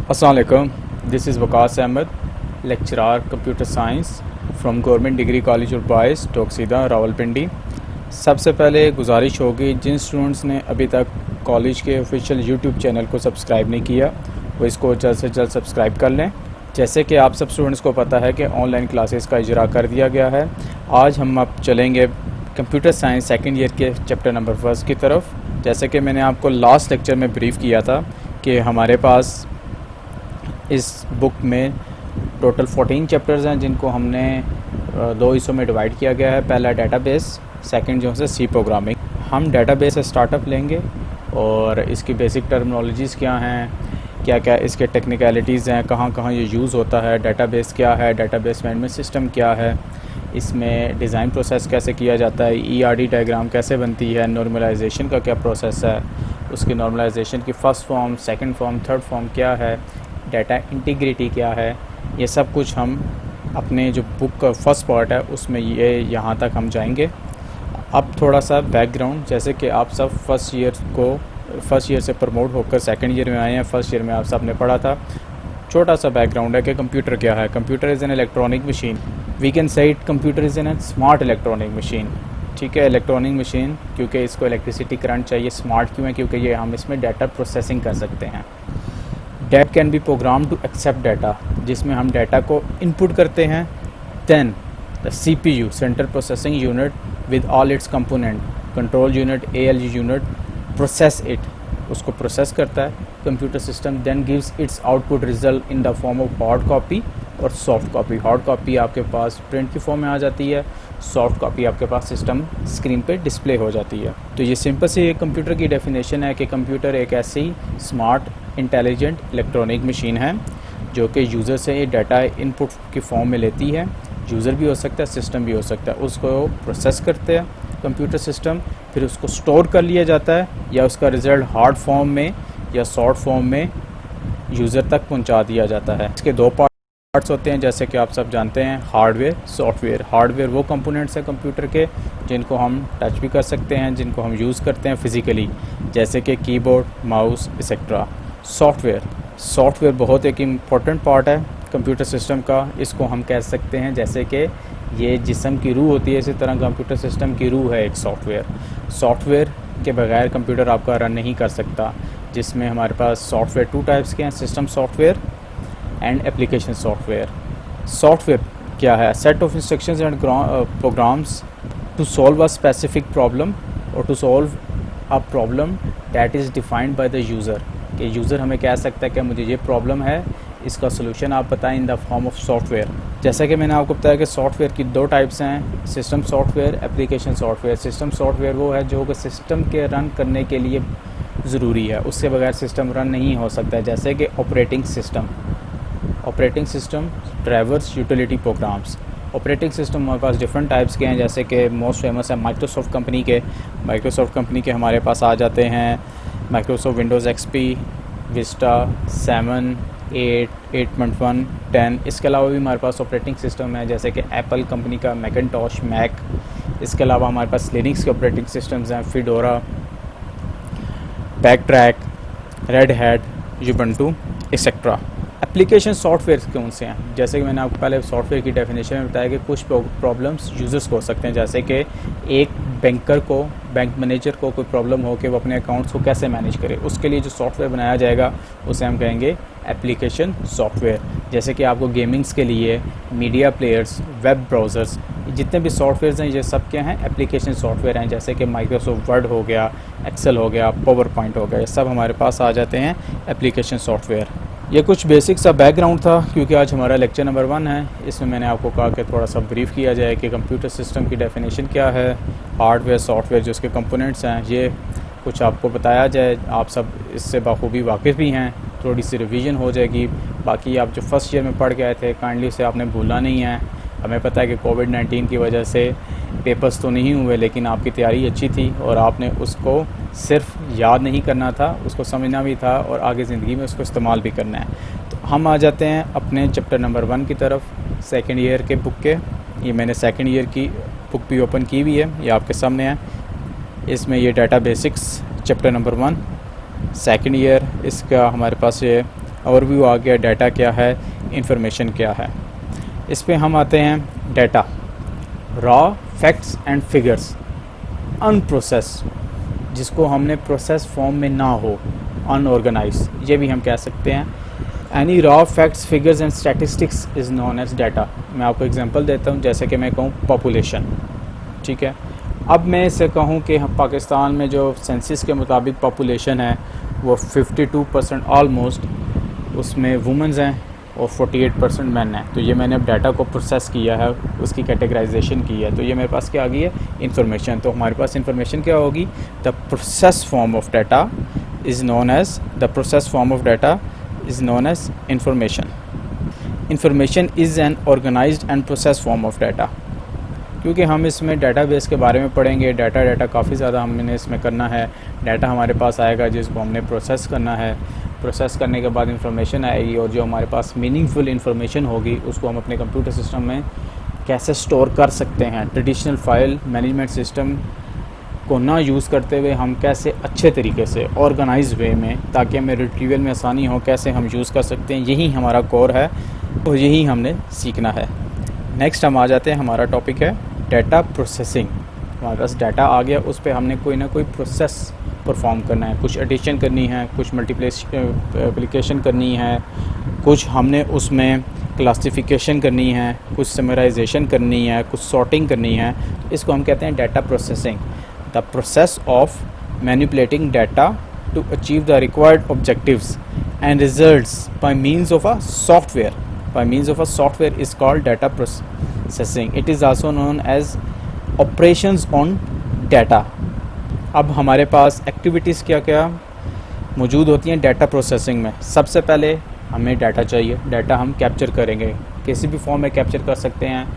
अस्सलाम वालेकुम, this is Waqas Ahmad, lecturer computer science from government degree college of boys टोकसीदा रावलपिंडी। सबसे पहले गुजारिश होगी जिन स्टूडेंट्स ने अभी तक कॉलेज के ऑफिशियल यूट्यूब चैनल को सब्सक्राइब नहीं किया वो इसको जल्द से जल्द सब्सक्राइब कर लें। जैसे कि आप सब स्टूडेंट्स को पता है कि ऑनलाइन क्लासेस का इजरा कर दिया गया है। आज हम अब चलेंगे कंप्यूटर साइंस सेकेंड ईयर के चैप्टर नंबर 1 की तरफ। जैसे कि मैंने आपको लास्ट लेक्चर में ब्रीफ किया था कि हमारे पास इस बुक में टोटल 14 चैप्टर्स हैं जिनको हमने दो हिस्सों में डिवाइड किया गया है। पहला डेटाबेस, सेकंड जो है सी प्रोग्रामिंग। हम डेटाबेस से स्टार्टअप लेंगे और इसकी बेसिक टर्मिनोलॉजीज़ क्या हैं, क्या क्या इसके टेक्निकलिटीज़ हैं, कहाँ कहाँ ये यूज़ होता है, डेटाबेस क्या है, डेटाबेस मैनेजमेंट सिस्टम क्या है, इसमें डिज़ाइन प्रोसेस कैसे किया जाता है, ERD डायग्राम कैसे बनती है, नॉर्मलाइजेशन का क्या प्रोसेस है, उसकी नॉर्मलाइजेशन की first form, second form, third form क्या है, डाटा इंटीग्रिटी क्या है, ये सब कुछ हम अपने जो बुक का फर्स्ट पार्ट है उसमें ये यहाँ तक हम जाएंगे। अब थोड़ा सा बैकग्राउंड, जैसे कि आप सब फर्स्ट ईयर से प्रमोट होकर सेकंड ईयर में आए हैं। फर्स्ट ईयर में आप सब ने पढ़ा था। छोटा सा बैकग्राउंड है कि कंप्यूटर क्या है। Computer is an electronic machine, we can say it computer is an smart electronic machine. ठीक है, इलेक्ट्रॉनिक मशीन क्योंकि इसको इलेक्ट्रिसिटी करंट चाहिए। स्मार्ट क्यों है? क्योंकि ये हम इसमें डाटा प्रोसेसिंग कर सकते हैं। That can be program to accept data, जिसमें हम डाटा को इनपुट करते हैं। Then the CPU central processing unit with all its component, control unit, ALU unit process it, उसको प्रोसेस करता है computer system. Then gives its output result in the form of hard copy और soft copy. Hard copy आपके पास print की form में आ जाती है, सॉफ्ट कॉपी आपके पास सिस्टम स्क्रीन पे डिस्प्ले हो जाती है। तो ये सिंपल सी कंप्यूटर की डेफिनेशन है कि कंप्यूटर एक ऐसी स्मार्ट इंटेलिजेंट इलेक्ट्रॉनिक मशीन है जो कि यूज़र से ये डाटा इनपुट की फॉर्म में लेती है। यूज़र भी हो सकता है, सिस्टम भी हो सकता है। उसको प्रोसेस करते हैं कंप्यूटर सिस्टम, फिर उसको स्टोर कर लिया जाता है या उसका रिज़ल्ट हार्ड फॉर्म में या सॉफ्ट फॉर्म में यूज़र तक पहुंचा दिया जाता है। इसके दो पार्ट्स होते हैं जैसे कि आप सब जानते हैं, हार्डवेयर, सॉफ्टवेयर। हार्डवेयर वो कंपोनेंट्स हैं कंप्यूटर के जिनको हम टच भी कर सकते हैं, जिनको हम यूज़ करते हैं फिज़िकली, जैसे कि कीबोर्ड, माउस एक्सेट्रा। सॉफ्टवेयर बहुत एक इम्पॉर्टेंट पार्ट है कंप्यूटर सिस्टम का। इसको हम कह सकते हैं जैसे कि ये जिस्म की रूह होती है, इसी तरह कंप्यूटर सिस्टम की रूह है एक सॉफ्टवेयर के बगैर कंप्यूटर आपका रन नहीं कर सकता। जिसमें हमारे पास सॉफ्टवेयर 2 टाइप्स के हैं, system software and application software. Software क्या है? Set of instructions and programs to solve a specific problem और to solve a problem that is defined by the user. कि यूज़र हमें कह सकता है कि मुझे ये प्रॉब्लम है, इसका सोल्यूशन आप बताएं इन द फॉर्म ऑफ सॉफ्टवेयर। जैसा कि मैंने आपको बताया कि सॉफ्टवेयर की 2 टाइप्स हैं, system software, application software. System software वो है जो कि सिस्टम के रन करने के लिए ज़रूरी है, उसके बगैर सिस्टम रन नहीं हो सकता है। जैसे कि operating system, drivers, utility programmes. Operating system हमारे पास डिफरेंट टाइप्स के हैं, जैसे कि मोस्ट फेमस है माइक्रोसॉफ्ट कंपनी के हमारे पास आ जाते हैं माइक्रोसॉफ्ट विंडोज़ XP, विस्टा, 7, 8, 8.1, 10। इसके अलावा भी हमारे पास ऑपरेटिंग सिस्टम है जैसे कि एप्पल कंपनी का मैकिन्टॉश, मैक। इसके अलावा हमारे पास लिनक्स के ऑपरेटिंग सिस्टम्स हैं, Fedora, BackTrack, Red Hat, Ubuntu etcetera. Application software कौन से हैं? जैसे कि मैंने आपको पहले सॉफ्टवेयर की डेफिनेशन में बताया कि कुछ प्रॉब्लम्स यूज़र्स को हो सकते हैं, जैसे कि एक बैंक मैनेजर को कोई प्रॉब्लम हो कि वो अपने अकाउंट्स को कैसे मैनेज करे, उसके लिए जो सॉफ्टवेयर बनाया जाएगा उसे हम कहेंगे एप्लीकेशन सॉफ्टवेयर। जैसे कि आपको गेमिंग्स के लिए मीडिया प्लेयर्स, वेब ब्राउज़र्स, जितने भी सॉफ्टवेयर हैं ये सब क्या हैं? एप्लीकेशन सॉफ्टवेयर हैं। जैसे कि माइक्रोसॉफ्ट वर्ड हो गया, एक्सेल हो गया, पावर पॉइंट हो गया, ये सब हमारे पास आ जाते हैं एप्लीकेशन सॉफ्टवेयर। ये कुछ बेसिक सा बैकग्राउंड था क्योंकि आज हमारा लेक्चर नंबर 1 है। इसमें मैंने आपको कहा कि थोड़ा सा ब्रीफ किया जाए कि कंप्यूटर सिस्टम की डेफिनेशन क्या है, हार्डवेयर, सॉफ्टवेयर जो उसके कंपोनेंट्स हैं, ये कुछ आपको बताया जाए। आप सब इससे बाखूबी वाकिफ़ भी हैं, थोड़ी सी रिवीजन हो जाएगी। बाकी आप जो फर्स्ट ईयर में पढ़ के आए थे काइंडली उसे आपने भूलना नहीं है। हमें पता है कि कोविड-19 की वजह से पेपर्स तो नहीं हुए, लेकिन आपकी तैयारी अच्छी थी और आपने उसको सिर्फ याद नहीं करना था, उसको समझना भी था और आगे ज़िंदगी में उसको इस्तेमाल भी करना है। तो हम आ जाते हैं अपने चैप्टर नंबर 1 की तरफ, सेकेंड ईयर के बुक के। ये मैंने सेकेंड ईयर की बुक भी ओपन की हुई है, ये आपके सामने है। इसमें ये data basics chapter number 1 second year, इसका हमारे पास ये ओवरव्यू आ गया, डाटा क्या है, इंफॉर्मेशन क्या है। इस पे हम आते हैं data, raw facts and figures, unprocessed, जिसको हमने प्रोसेस फॉर्म में ना हो, अनऑर्गेनाइज, ये भी हम कह सकते हैं। Any raw facts figures and statistics is known as data. मैं आपको एग्जांपल देता हूँ, जैसे कि मैं कहूँ पॉपुलेशन, ठीक है। अब मैं इसे कहूँ कि पाकिस्तान में जो सेंसस के मुताबिक पॉपुलेशन है वो 52% ऑलमोस्ट उसमें वुमेंस हैं और 48% मैन हैं। तो ये मैंने अब डाटा को प्रोसेस किया है, उसकी कैटेगराइजेशन की है, तो ये मेरे पास क्या आ गई है, इंफॉर्मेशन। तो हमारे पास इंफॉर्मेशन क्या होगी, the process form of data is known as, the process form of data is known as information. Information is an organised and process form of data. क्योंकि हम इसमें डाटाबेस के बारे में पढ़ेंगे, डाटा काफ़ी ज़्यादा हमने इसमें करना है। डाटा हमारे पास आएगा जिसको हमने प्रोसेस करना है, प्रोसेस करने के बाद इंफॉर्मेशन आएगी, और जो हमारे पास मीनिंगफुल इंफॉर्मेशन होगी उसको हम अपने कंप्यूटर सिस्टम में कैसे स्टोर कर सकते हैं। ट्रेडिशनल फाइल मैनेजमेंट सिस्टम को ना यूज़ करते हुए हम कैसे अच्छे तरीके से ऑर्गेनाइज वे में, ताकि हमें रिट्रीवल में आसानी हो, कैसे हम यूज़ कर सकते हैं, यही हमारा कोर है और यही हमने सीखना है। नेक्स्ट हम आ जाते हैं, हमारा टॉपिक है डाटा प्रोसेसिंग। हमारे पास डाटा आ गया, उस पर हमने कोई ना कोई प्रोसेस परफॉर्म करना है, कुछ एडिशन करनी है, कुछ मल्टीप्लिकेशन करनी है, कुछ हमने उसमें क्लासिफिकेशन करनी है, कुछ समराइजेशन करनी है, कुछ सॉर्टिंग करनी है। इसको हम कहते हैं data processing, the process of manipulating data to achieve the required objectives and results by means of a software. By means of a software is called data processing. It is also known as operations on data. अब हमारे पास activities क्या क्या मौजूद होती हैं data processing में। सबसे पहले हमें डाटा चाहिए, डाटा हम कैप्चर करेंगे, किसी भी फॉर्म में कैप्चर कर सकते हैं,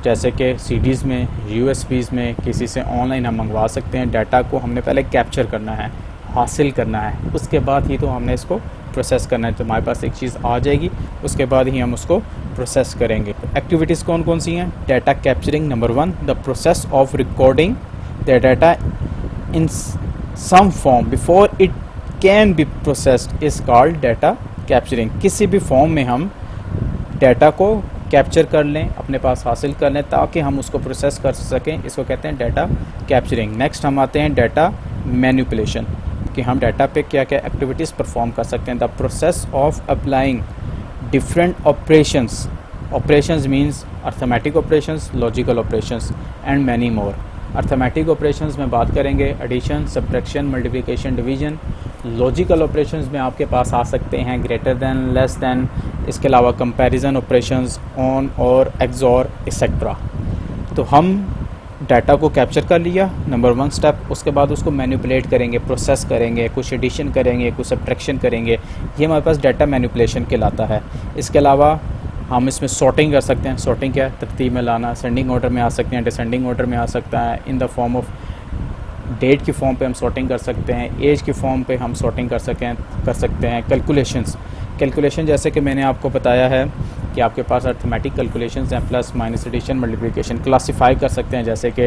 जैसे कि सीडीज़ में, यूएसबीज़ में, किसी से ऑनलाइन हम मंगवा सकते हैं। डाटा को हमने पहले कैप्चर करना है, हासिल करना है, उसके बाद ही तो हमने इसको प्रोसेस करना है। तो हमारे पास एक चीज़ आ जाएगी, उसके बाद ही हम उसको प्रोसेस करेंगे। एक्टिविटीज़ कौन कौन सी हैं, data capturing number 1, the process of recording the data in some form before it can be processed is called data capturing. किसी भी फॉर्म में हम डाटा को कैप्चर कर लें, अपने पास हासिल कर लें, ताकि हम उसको प्रोसेस कर सकें, इसको कहते हैं डाटा कैप्चरिंग। नेक्स्ट हम आते हैं डाटा मैनिपुलेशन, कि हम डाटा पे क्या क्या एक्टिविटीज़ परफॉर्म कर सकते हैं। The process of applying different operations, operations means arithmetic operations, logical operations and many more. Arithmetic operations में बात करेंगे addition, subtraction, multiplication, division. Logical operations में आपके पास आ सकते हैं ग्रेटर दैन, लेस दैन, इसके अलावा कंपैरिजन ऑपरेशंस, ऑन और एक्सॉर एक्सेट्रा। तो हम डाटा को कैप्चर कर लिया, नंबर 1 स्टेप, उसके बाद उसको मैनिपुलेट करेंगे, प्रोसेस करेंगे, कुछ एडिशन करेंगे, कुछ सब्ट्रैक्शन करेंगे, ये हमारे पास डाटा मैनिपुलेशन कहलाता है। इसके अलावा हम इसमें सॉर्टिंग कर सकते हैं। सॉर्टिंग क्या है, तरतीब में लाना, असेंडिंग ऑर्डर में आ सकते हैं, डिसेंडिंग ऑर्डर में आ सकता है, in the form of date की फॉर्म पे हम सॉर्टिंग कर सकते हैं, एज की फॉर्म पे हम सॉर्टिंग कर सकते हैं। कैलकुलेशन जैसे कि मैंने आपको बताया है कि आपके पास अर्थमेटिक कैलकुलेशंस हैं, plus minus addition multiplication. Classify कर सकते हैं, जैसे कि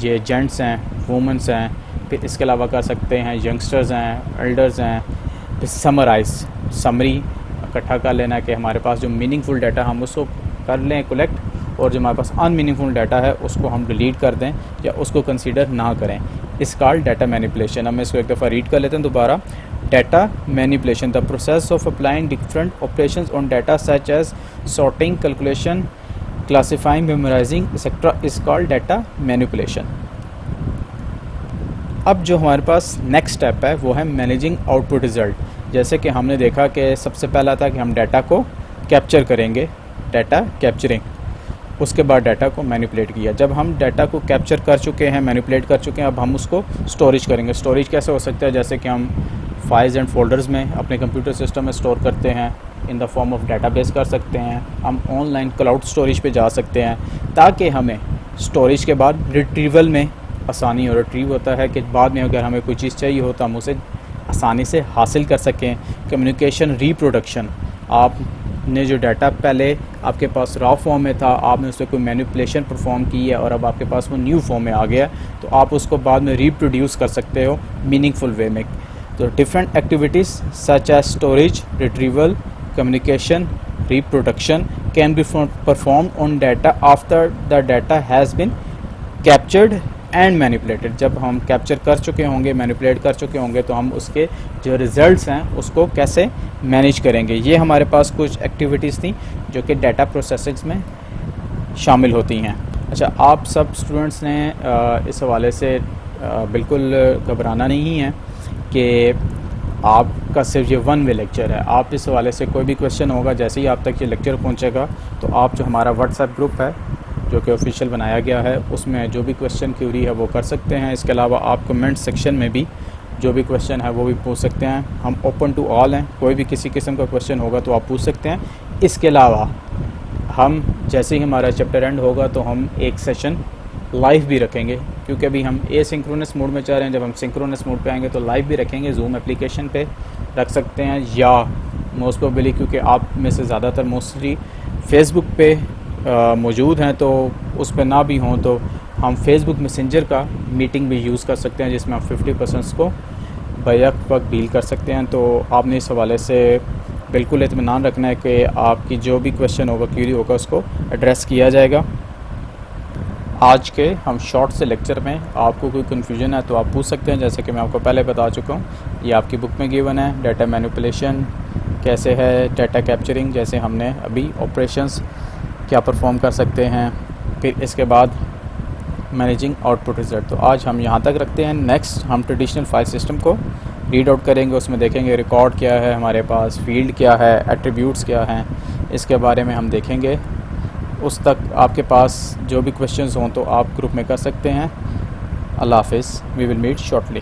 ये जेंट्स हैं, वुमेंस हैं, फिर इसके अलावा कर सकते हैं यंगस्टर्स हैं, एल्डर्स हैं। फिर समरी इकट्ठा कर लेना कि हमारे पास जो मीनिंगफुल डाटा हम उसको कर लें कलेक्ट, और जो हमारे पास अनमीनिंगफुल डाटा है उसको हम डिलीट कर दें या उसको कंसीडर ना करें। इस कॉल्ड डाटा मैनिपुलेशन। अब मैं इसको एक दफ़ा रीड कर लेते हैं दोबारा। Data manipulation, the process of applying different operations on data such as sorting, calculation, classifying, memorising etcetera is called data manipulation. अब जो हमारे पास नेक्स्ट स्टेप है वो है मैनेजिंग आउटपुट रिज़ल्ट। जैसे कि हमने देखा कि सबसे पहला था कि हम डाटा को कैप्चर करेंगे, डाटा कैप्चरिंग, उसके बाद डाटा को मैनिपुलेट किया। जब हम डाटा को कैप्चर कर चुके हैं, मैनिपुलेट कर चुके हैं, अब हम उसको स्टोरेज करेंगे। स्टोरेज कैसे हो सकता है, जैसे कि हम फाइल्स एंड फोल्डर्स में अपने कंप्यूटर सिस्टम में स्टोर करते हैं, इन द फॉर्म ऑफ डाटाबेस कर सकते हैं। हम ऑनलाइन क्लाउड स्टोरेज पे जा सकते हैं, ताकि हमें स्टोरेज के बाद रिट्रीवल में आसानी हो। रिट्रीव होता है कि बाद में अगर हमें कोई चीज़ चाहिए हो तो हम उसे आसानी से हासिल कर सकें। कम्युनिकेशन, रिप्रोडक्शन, आपने जो डाटा पहले आपके पास रॉ फॉर्म में था, आपने उससे कोई मैनिपुलेशन परफॉर्म की है और अब आपके पास वो न्यू फॉर्म में आ गया, तो आप उसको बाद में रिप्रोड्यूस कर सकते हो मीनिंगफुल वे में। तो different activities such as storage, retrieval, communication, reproduction can be performed on data after the data has been captured and manipulated. जब हम कैप्चर कर चुके होंगे, मैनिपुलेट कर चुके होंगे, तो हम उसके जो रिज़ल्ट्स हैं उसको कैसे मैनेज करेंगे। ये हमारे पास कुछ एक्टिविटीज़ थी जो कि डाटा प्रोसेसिंग में शामिल होती हैं। अच्छा, आप सब स्टूडेंट्स ने इस हवाले से बिल्कुल घबराना नहीं है कि आपका सिर्फ ये वन वे लेक्चर है। आप इस हवाले से कोई भी क्वेश्चन होगा, जैसे ही आप तक ये लेक्चर पहुंचेगा तो आप जो हमारा व्हाट्सएप ग्रुप है जो कि ऑफिशियल बनाया गया है, उसमें जो भी क्वेश्चन क्यूरी है वो कर सकते हैं। इसके अलावा आप कमेंट सेक्शन में भी जो भी क्वेश्चन है वो भी पूछ सकते हैं। हम ओपन टू ऑल हैं, कोई भी किसी किस्म का क्वेश्चन होगा तो आप पूछ सकते हैं। इसके अलावा हम जैसे ही हमारा चैप्टर एंड होगा तो हम एक सेशन लाइव भी रखेंगे, क्योंकि अभी हम एसिंक्रोनस मोड में चल रहे हैं। जब हम सिंक्रोनस मोड पे आएंगे तो लाइव भी रखेंगे, जूम एप्लीकेशन पे रख सकते हैं, या मोस्ट प्रोबेबली क्योंकि आप में से ज़्यादातर मोस्टली फेसबुक पे मौजूद हैं, तो उस पर ना भी हों तो हम फेसबुक मैसेंजर का मीटिंग भी यूज़ कर सकते हैं, जिसमें आप 50% को बैक वक्त डील कर सकते हैं। तो आपने इस हवाले से बिल्कुल इत्मीनान रखना है कि आपकी जो भी क्वेश्चन होगा, क्यूरी होगा, उसको एड्रेस किया जाएगा। आज के हम शॉर्ट से लेक्चर में आपको कोई कन्फ्यूजन है तो आप पूछ सकते हैं, जैसे कि मैं आपको पहले बता चुका हूँ। ये आपकी बुक में गिवन है। डाटा मैनिपुलेशन कैसे है, डाटा कैप्चरिंग जैसे हमने अभी ऑपरेशंस क्या परफॉर्म कर सकते हैं, फिर इसके बाद मैनेजिंग आउटपुट रिजल्ट। तो आज हम यहाँ तक रखते हैं। नेक्स्ट हम ट्रेडिशनल फाइल सिस्टम को रीड आउट करेंगे, उसमें देखेंगे रिकॉर्ड क्या है हमारे पास, फील्ड क्या है, एट्रीब्यूट्स क्या हैं, इसके बारे में हम देखेंगे। उस तक आपके पास जो भी क्वेश्चंस हों तो आप ग्रुप में कर सकते हैं। अल्लाह हाफ़िज़, वी विल मीट शॉर्टली।